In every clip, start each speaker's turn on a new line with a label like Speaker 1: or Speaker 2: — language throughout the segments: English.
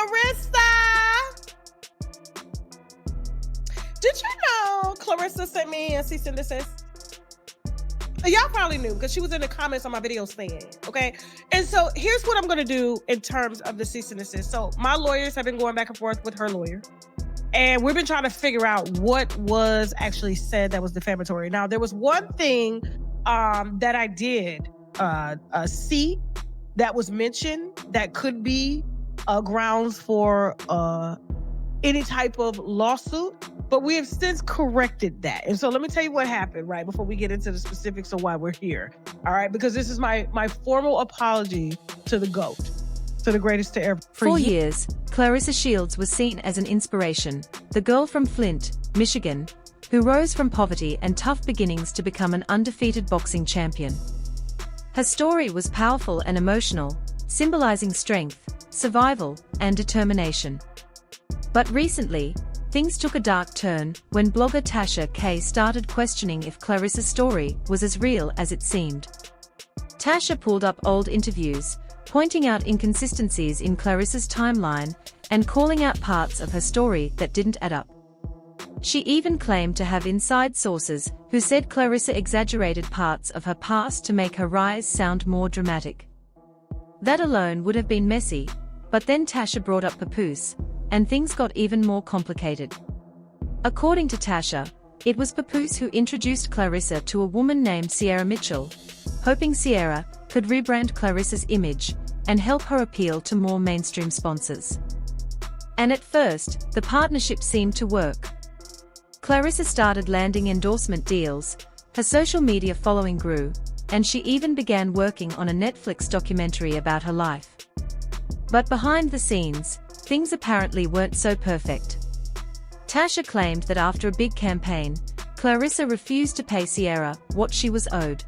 Speaker 1: Claressa! Did you know Claressa sent me a cease and desist? Y'all probably knew because she was in the comments on my video saying, okay? And so here's what I'm going to do in terms of the cease and desist. So my lawyers have been going back and forth with her lawyer. And we've been trying to figure out what was actually said that was defamatory. Now, there was one thing that I did see that was mentioned that could be grounds for any type of lawsuit, but we have since corrected that. And so let me tell you what happened, right, before we get into the specifics of why we're here, all right? Because this is my formal apology to the GOAT, to the greatest to ever.
Speaker 2: For years, Claressa Shields was seen as an inspiration, the girl from Flint, Michigan, who rose from poverty and tough beginnings to become an undefeated boxing champion. Her story was powerful and emotional, symbolizing strength, survival, and determination. But recently, things took a dark turn when blogger Tasha K started questioning if Claressa's story was as real as it seemed. Tasha pulled up old interviews, pointing out inconsistencies in Claressa's timeline and calling out parts of her story that didn't add up. She even claimed to have inside sources who said Claressa exaggerated parts of her past to make her rise sound more dramatic. That alone would have been messy, but then Tasha brought up Papoose, and things got even more complicated. According to Tasha, it was Papoose who introduced Claressa to a woman named Sierra Mitchell, hoping Sierra could rebrand Claressa's image and help her appeal to more mainstream sponsors. And at first, the partnership seemed to work. Claressa started landing endorsement deals, her social media following grew, and she even began working on a Netflix documentary about her life. But behind the scenes, things apparently weren't so perfect. Tasha claimed that after a big campaign, Claressa refused to pay Sierra what she was owed.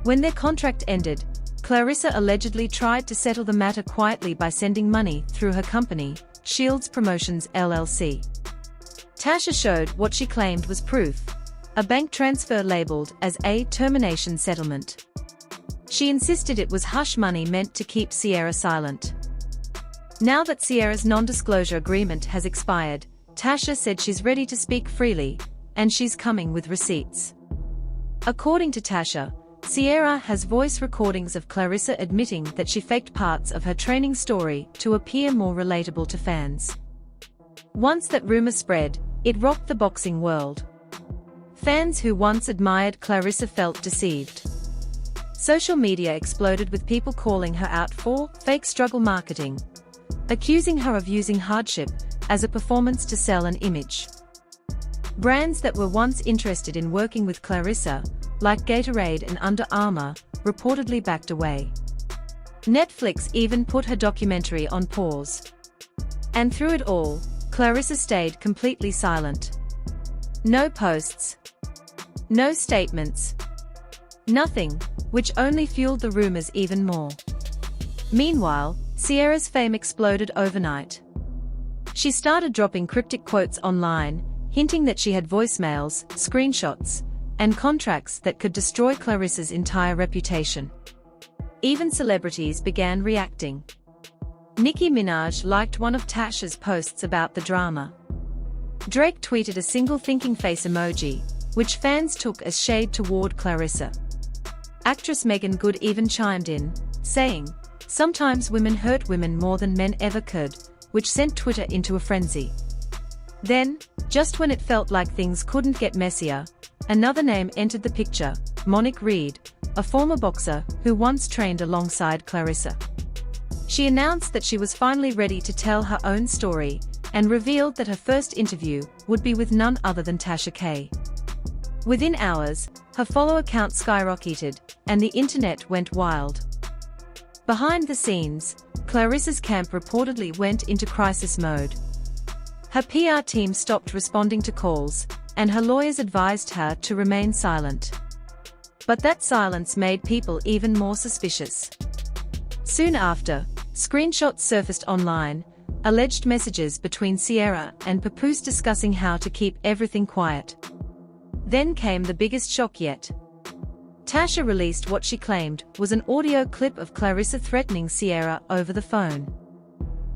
Speaker 2: When their contract ended, Claressa allegedly tried to settle the matter quietly by sending money through her company, Shields Promotions LLC. Tasha showed what she claimed was proof, a bank transfer labeled as a termination settlement. She insisted it was hush money meant to keep Sierra silent. Now that Sierra's non-disclosure agreement has expired, Tasha said she's ready to speak freely, and she's coming with receipts. According to Tasha, Sierra has voice recordings of Claressa admitting that she faked parts of her training story to appear more relatable to fans. Once that rumor spread, it rocked the boxing world. Fans who once admired Claressa felt deceived. Social media exploded with people calling her out for fake struggle marketing, accusing her of using hardship as a performance to sell an image. Brands that were once interested in working with Claressa, like Gatorade and Under Armour, reportedly backed away. Netflix even put her documentary on pause. And through it all, Claressa stayed completely silent. No posts. No statements. Nothing, which only fueled the rumors even more. Meanwhile, Sierra's fame exploded overnight. She started dropping cryptic quotes online, hinting that she had voicemails, screenshots, and contracts that could destroy Claressa's entire reputation. Even celebrities began reacting. Nicki Minaj liked one of Tasha's posts about the drama. Drake tweeted a single thinking face emoji, which fans took as shade toward Claressa. Actress Megan Good even chimed in, saying, "Sometimes women hurt women more than men ever could," which sent Twitter into a frenzy. Then, just when it felt like things couldn't get messier, another name entered the picture, Monique Reed, a former boxer who once trained alongside Claressa. She announced that she was finally ready to tell her own story, and revealed that her first interview would be with none other than Tasha K. Within hours, her follower count skyrocketed, and the internet went wild. Behind the scenes, Claressa's camp reportedly went into crisis mode. Her PR team stopped responding to calls, and her lawyers advised her to remain silent. But that silence made people even more suspicious. Soon after, screenshots surfaced online, alleged messages between Sierra and Papoose discussing how to keep everything quiet. Then came the biggest shock yet. Tasha released what she claimed was an audio clip of Claressa threatening Sierra over the phone.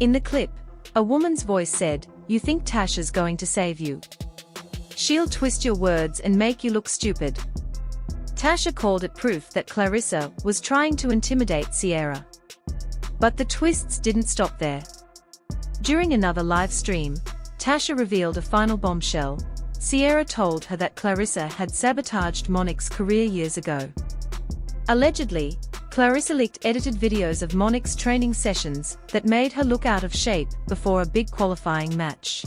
Speaker 2: In the clip, a woman's voice said, "You think Tasha's going to save you? She'll twist your words and make you look stupid." Tasha called it proof that Claressa was trying to intimidate Ciara. But the twists didn't stop there. During another live stream, Tasha revealed a final bombshell. Ciara told her that Claressa had sabotaged Monique's career years ago. Allegedly, Claressa leaked edited videos of Monique's training sessions that made her look out of shape before a big qualifying match.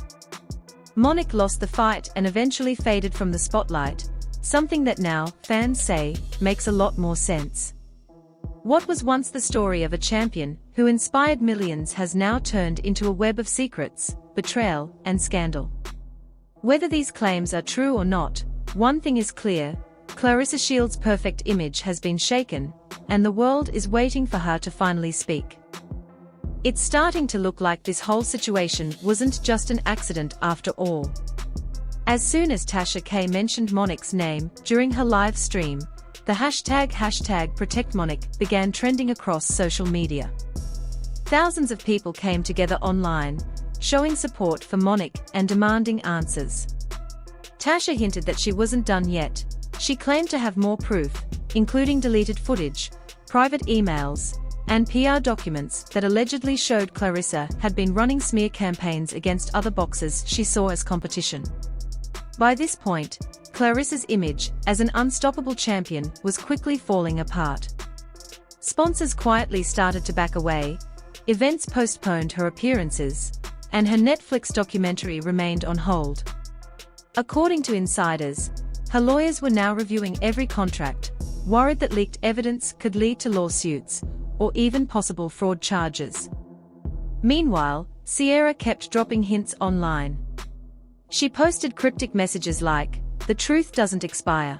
Speaker 2: Monique lost the fight and eventually faded from the spotlight, something that now, fans say, makes a lot more sense. What was once the story of a champion who inspired millions has now turned into a web of secrets, betrayal, and scandal. Whether these claims are true or not, one thing is clear: Claressa Shields' perfect image has been shaken, and the world is waiting for her to finally speak. It's starting to look like this whole situation wasn't just an accident after all. As soon as Tasha K mentioned Monique's name during her live stream, the hashtag #ProtectMonique began trending across social media. Thousands of people came together online, showing support for Monique and demanding answers. Tasha hinted that she wasn't done yet. She claimed to have more proof, including deleted footage, private emails, and PR documents that allegedly showed Claressa had been running smear campaigns against other boxers she saw as competition. By this point, Claressa's image as an unstoppable champion was quickly falling apart. Sponsors quietly started to back away, events postponed her appearances, and her Netflix documentary remained on hold. According to insiders, her lawyers were now reviewing every contract, worried that leaked evidence could lead to lawsuits, or even possible fraud charges. Meanwhile, Ciara kept dropping hints online. She posted cryptic messages like, "The truth doesn't expire.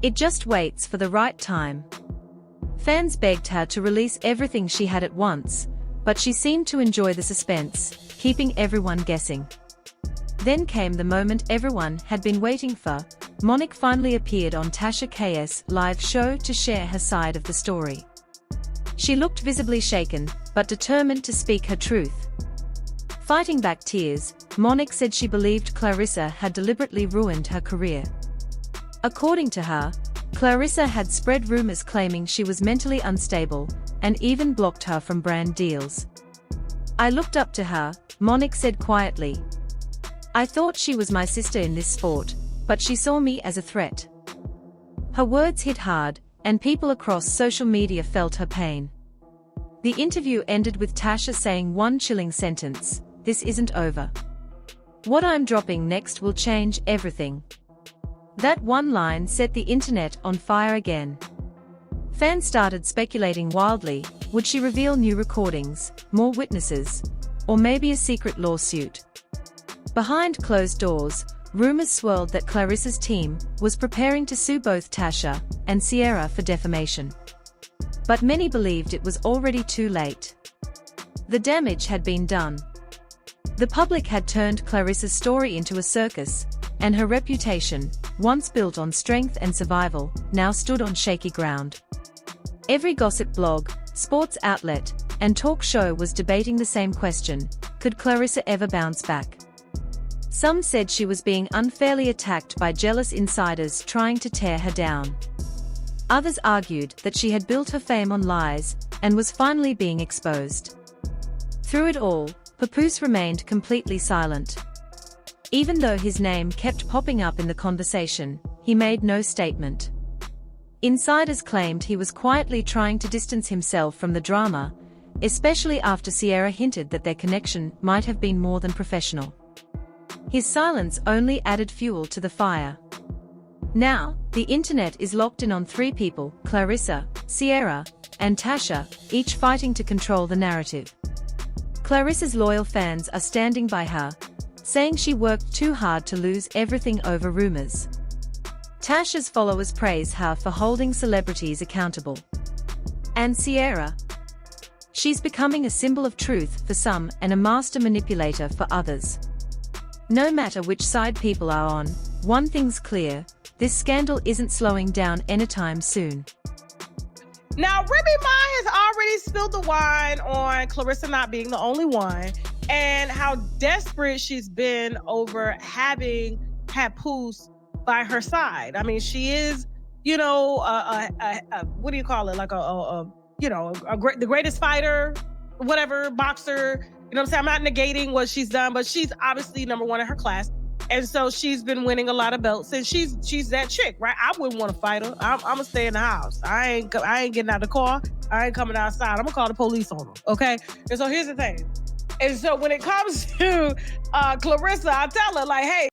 Speaker 2: It just waits for the right time." Fans begged her to release everything she had at once, but she seemed to enjoy the suspense, keeping everyone guessing. Then came the moment everyone had been waiting for. Monique finally appeared on Tasha K's live show to share her side of the story. She looked visibly shaken, but determined to speak her truth. Fighting back tears, Monique said she believed Claressa had deliberately ruined her career. According to her, Claressa had spread rumors claiming she was mentally unstable, and even blocked her from brand deals. "I looked up to her," Monique said quietly. "I thought she was my sister in this sport, but she saw me as a threat." Her words hit hard, and people across social media felt her pain. The interview ended with Tasha saying one chilling sentence: "This isn't over. What I'm dropping next will change everything." That one line set the internet on fire again. Fans started speculating wildly: would she reveal new recordings, more witnesses, or maybe a secret lawsuit? Behind closed doors, rumors swirled that Claressa's team was preparing to sue both Tasha and Ciara for defamation. But many believed it was already too late. The damage had been done. The public had turned Claressa's story into a circus, and her reputation, once built on strength and survival, now stood on shaky ground. Every gossip blog, sports outlet, and talk show was debating the same question: could Claressa ever bounce back? Some said she was being unfairly attacked by jealous insiders trying to tear her down. Others argued that she had built her fame on lies and was finally being exposed. Through it all, Papoose remained completely silent. Even though his name kept popping up in the conversation, he made no statement. Insiders claimed he was quietly trying to distance himself from the drama, especially after Ciara hinted that their connection might have been more than professional. His silence only added fuel to the fire. Now, the internet is locked in on three people: Claressa, Ciara, and Tasha, each fighting to control the narrative. Claressa's loyal fans are standing by her, saying she worked too hard to lose everything over rumors. Tasha's followers praise her for holding celebrities accountable. And Ciara? She's becoming a symbol of truth for some and a master manipulator for others. No matter which side people are on, one thing's clear: this scandal isn't slowing down anytime soon.
Speaker 1: Now, Remy Ma has already spilled the wine on Claressa not being the only one and how desperate she's been over having Papoose by her side. I mean, she is, you know, what do you call it? Like the greatest fighter, whatever, boxer. You know what I'm saying? I'm not negating what she's done, but she's obviously number one in her class. And so she's been winning a lot of belts, and she's that chick, right? I wouldn't want to fight her. I'm gonna stay in the house. I ain't getting out of the car. I ain't coming outside. I'm gonna call the police on her. Okay. And so here's the thing. And so when it comes to Claressa, I tell her like, hey.